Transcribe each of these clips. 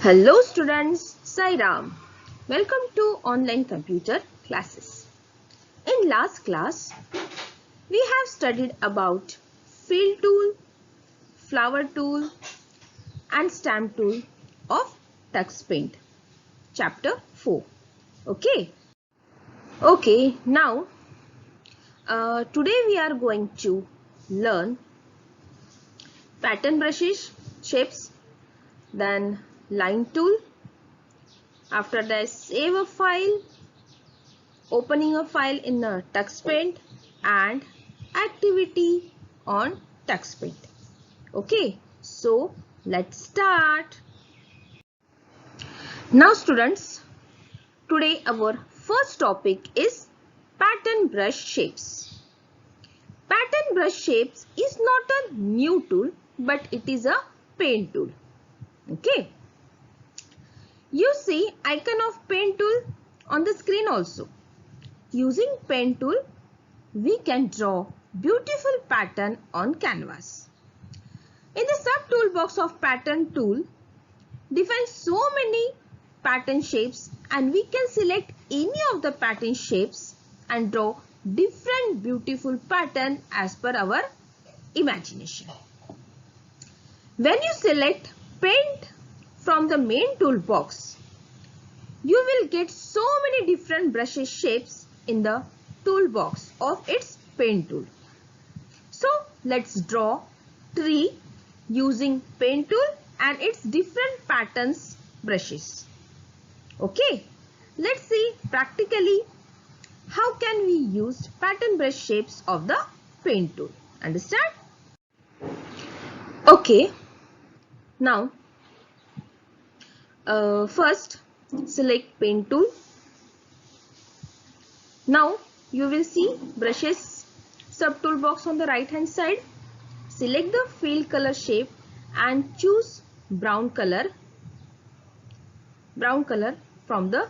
Hello students, Sai Ram. Welcome to online computer classes. In last class, we have studied about fill tool, flower tool and stamp tool of TuxPaint, chapter 4. Okay. Now today we are going to learn pattern brushes, shapes, then line tool. After that, save a file, opening a file in a TuxPaint and activity on TuxPaint. Okay, so let's start. Now students, today our first topic is pattern brush shapes. Pattern brush shapes is not a new tool but it is a paint tool. Okay. You see icon of paint tool on the screen also. Using pen tool, we can draw beautiful pattern on canvas. In the sub toolbox of pattern tool, define so many pattern shapes and we can select any of the pattern shapes and draw different beautiful pattern as per our imagination. When you select paint from the main toolbox, you will get so many different brushes shapes in the toolbox of its paint tool. So let's draw tree using paint tool and its different patterns brushes. Okay, let's see practically how can we use pattern brush shapes of the paint tool. Understand? Okay, now first select paint tool. Now you will see brushes sub toolbox on the right hand side. Select the fill color shape and choose brown color from the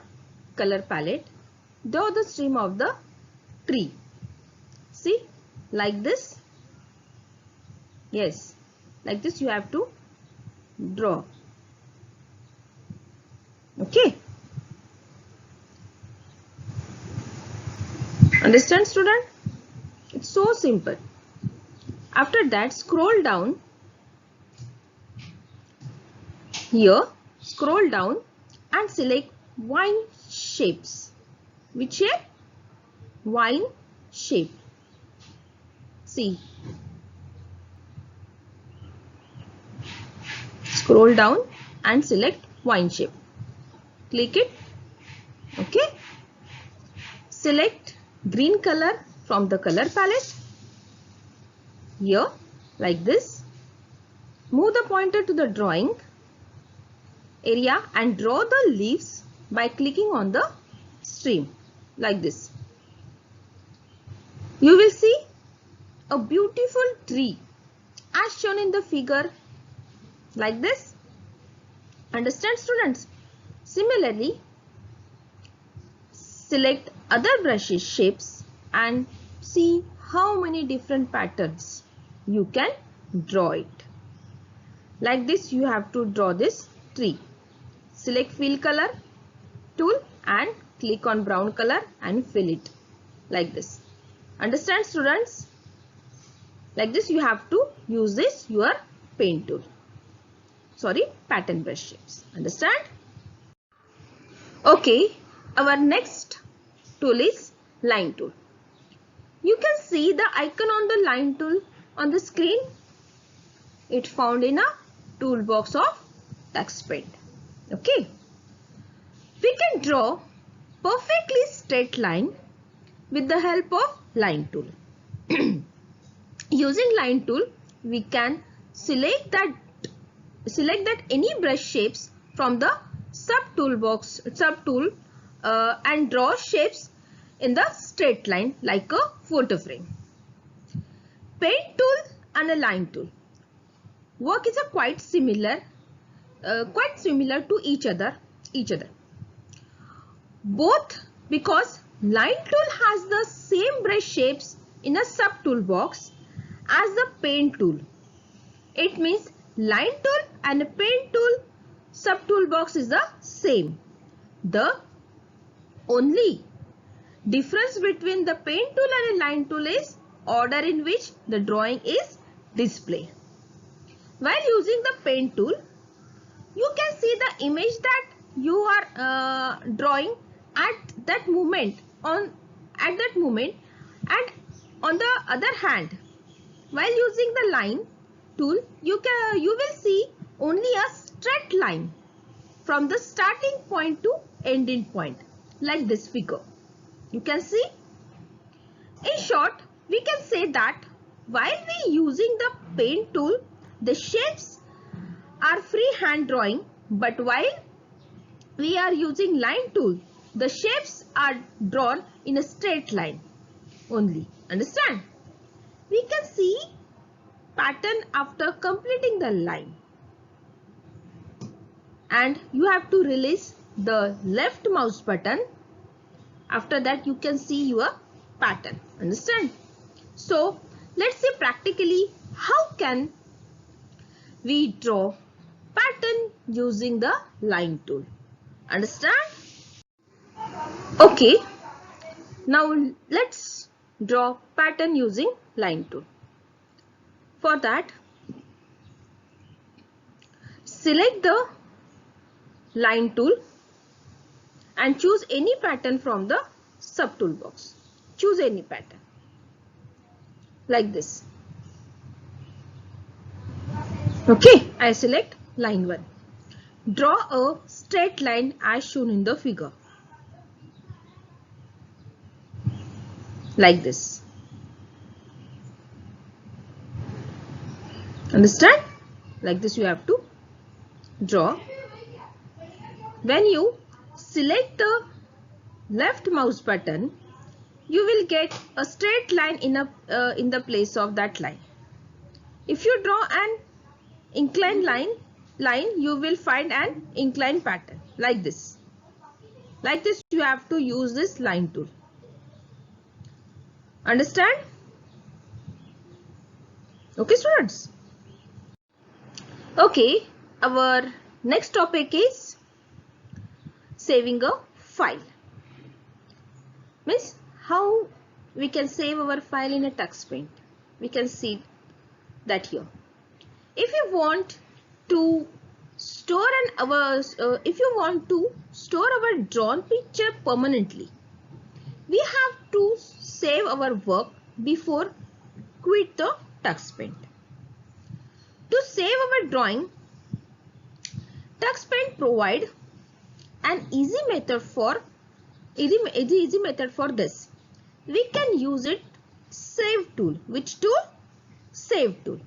color palette. Draw the stream of the tree. See, like this. Yes, like this you have to draw. Okay. Understand student? It's so simple. After that, scroll down. Here, scroll down and select vine shapes. Which shape? Vine shape. See. Scroll down and select vine shape. Click it. Okay. Select green color from the color palette. Here, like this. Move the pointer to the drawing area and draw the leaves by clicking on the stream, like this. You will see a beautiful tree as shown in the figure, like this. Understand students? Similarly, select other brushes shapes and see how many different patterns you can draw it. Like this you have to draw this tree. Select fill color tool and click on brown color and fill it like this. Understand students? Like this you have to use this your paint tool. Sorry, pattern brush shapes. Understand? Okay, our next tool is line tool. You can see the icon on the line tool on the screen. It found in a toolbox of TuxPaint. Okay. We can draw perfectly straight line with the help of line tool. Using line tool, we can select that any brush shapes from the sub tool and draw shapes in the straight line like a photo frame. Paint tool and a line tool work is quite similar to each other. Both because line tool has the same brush shapes in a sub toolbox as the paint tool. It means line tool and paint tool sub toolbox is the same. The only difference between the pen tool and a line tool is order in which the drawing is displayed. While using the pen tool, you can see the image that you are drawing at that moment, and on the other hand, while using the line tool, you will see only a straight line from the starting point to ending point, like this figure. You can see. In short, we can say that while we using the pen tool, the shapes are freehand drawing, but while we are using line tool, the shapes are drawn in a straight line only. Understand? We can see pattern after completing the line. And you have to release the left mouse button. After that, you can see your pattern. Understand? So, let's see practically how can we draw pattern using the line tool. Understand? Okay. Now, let's draw pattern using line tool. For that, select the line tool and choose any pattern from the sub toolbox. Choose any pattern like this. Okay, I select line 1. Draw a straight line as shown in the figure. Like this. Understand? Like this you have to draw. When you select the left mouse button, you will get a straight line in the place of that line. If you draw an inclined line, you will find an inclined pattern like this. Like this you have to use this line tool. Understand? Okay, students. Okay, our next topic is saving a file. Means how we can save our file in a TuxPaint. We can see that here. If you want to store our drawn picture permanently, we have to save our work before quit the TuxPaint. To save our drawing, TuxPaint provide an easy method for this. We can use it save tool. Which tool? Save tool.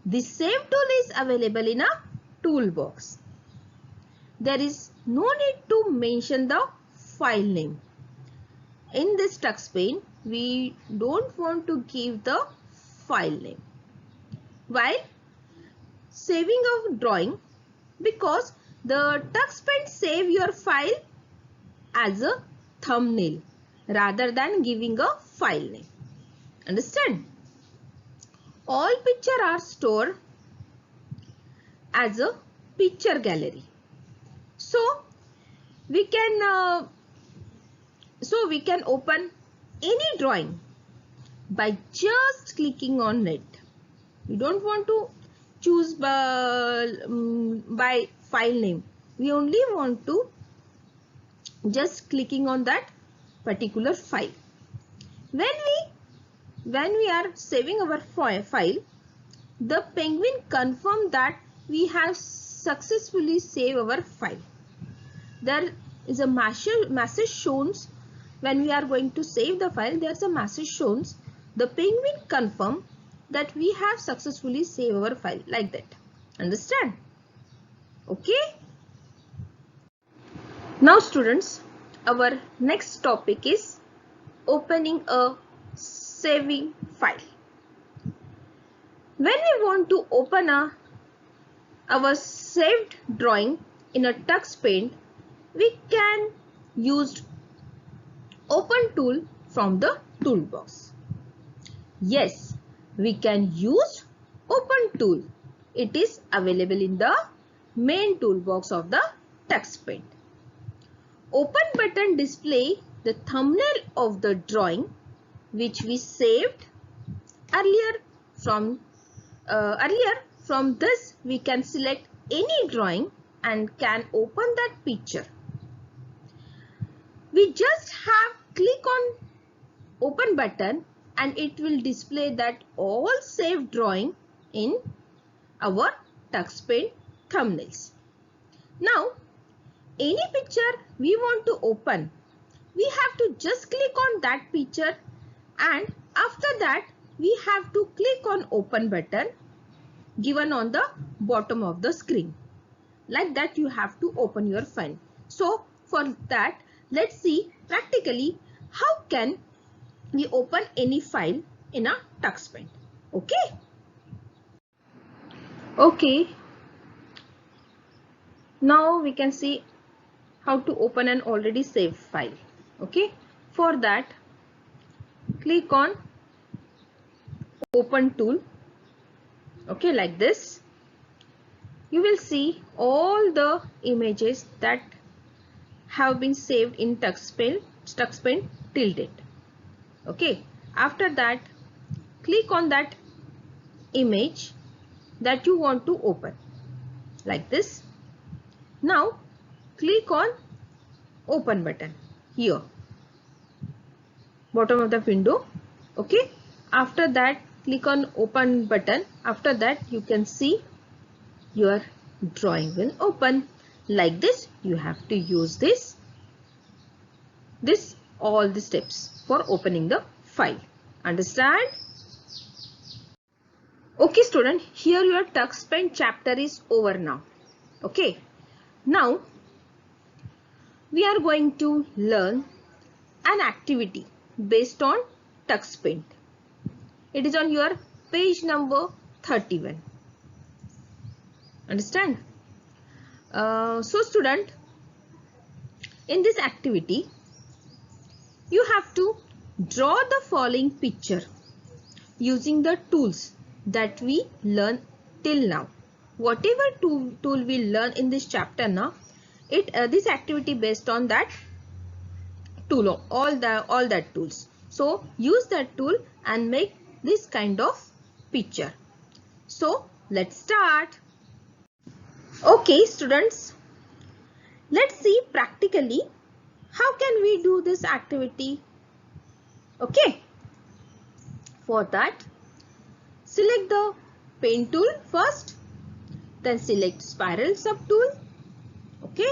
This save tool is available in a toolbox. There is no need to mention the file name. In this TuxPaint, we don't want to give the file name while saving a drawing, because the TuxPaint save your file as a thumbnail rather than giving a file name. Understand? All pictures are stored as a picture gallery. So we can open any drawing by just clicking on it. We don't want to choose by file name. We only want to just clicking on that particular file. When we are saving our file, the Penguin confirm that we have successfully saved our file. There is a message shown when we are going to save the file. There is a message shown. The Penguin confirm that we have successfully saved our file, like that. Understand? Okay. Now students, our next topic is opening a saving file. When we want to open our saved drawing in a TuxPaint, we can use open tool from the toolbox. Yes, we can use open tool. It is available in the main toolbox of the TuxPaint. Open button display the thumbnail of the drawing which we saved earlier. From this we can select any drawing and can open that picture. We just have click on open button and it will display that all saved drawing in our TuxPaint thumbnails. Now, any picture we want to open, we have to just click on that picture, and after that we have to click on open button given on the bottom of the screen. Like that you have to open your file. So for that, let's see practically how can we open any file in a TuxPaint. Okay. Now we can see how to open an already saved file. Okay. For that, click on open tool. Okay, like this. You will see all the images that have been saved in TuxPaint till date. Okay. After that, click on that image that you want to open. Like this. Now, click on open button here, bottom of the window. Okay. After that, click on open button. After that, you can see your drawing will open. Like this, you have to use all the steps for opening the file. Understand? Okay student, here your TuxPaint chapter is over now. Okay. Now, we are going to learn an activity based on TuxPaint. It is on your page number 31. Understand? So student, in this activity, you have to draw the following picture using the tools that we learn till now. Whatever tool we learn in this chapter now, this activity based on that tool, all that tools. So use that tool and make this kind of picture. So let's start. Okay students, let's see practically how can we do this activity. Okay. For that, select the pen tool first, then select spiral subtool. Okay.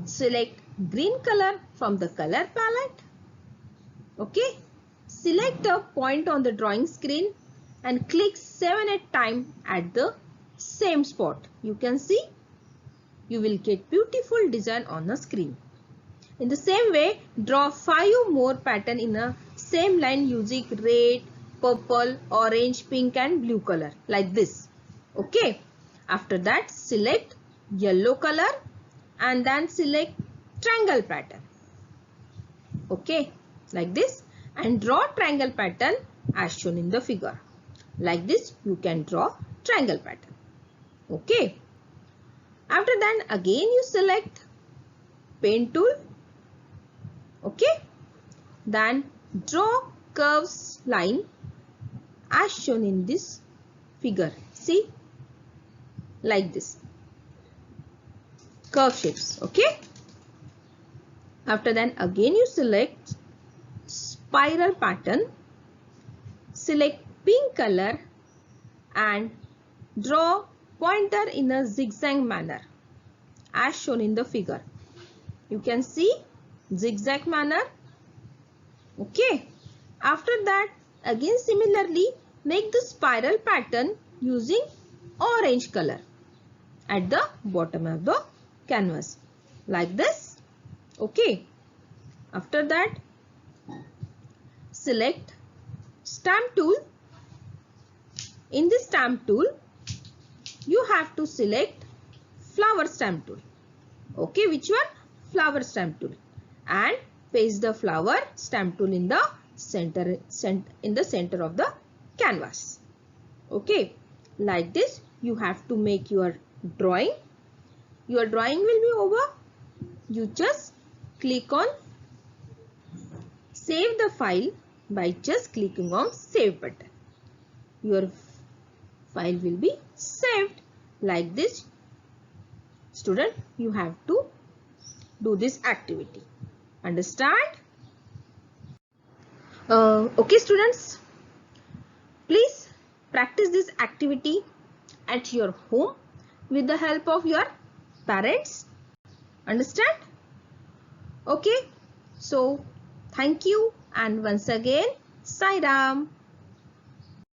Select green color from the color palette. Okay. Select a point on the drawing screen and click 7 times at the same spot. You can see you will get beautiful design on the screen. In the same way, draw 5 more patterns in a same line using red, purple, orange, pink and blue color like this. Okay. After that, select yellow color and then select triangle pattern. Okay. Like this, and draw triangle pattern as shown in the figure. Like this, you can draw triangle pattern. Okay. After that, again you select pen tool. Okay. Then draw curves line as shown in this figure. See, like this, curve shapes. Okay. After that, again you select spiral pattern, select pink color and draw pointer in a zigzag manner as shown in the figure. You can see zigzag manner. Okay. After that, again similarly make the spiral pattern using orange color at the bottom of the canvas like this. Okay. After that, select stamp tool. In this stamp tool, you have to select flower stamp tool. Okay, which one? Flower stamp tool, and paste the flower stamp tool in the center of the canvas. Okay, like this you have to make your drawing your drawing will be over. You just click on save the file by just clicking on save button. Your file will be saved. Like this, student, you have to do this activity. Understand? Okay students, please practice this activity at your home with the help of your parents. Understand? Okay, so thank you, and once again, Sai Ram.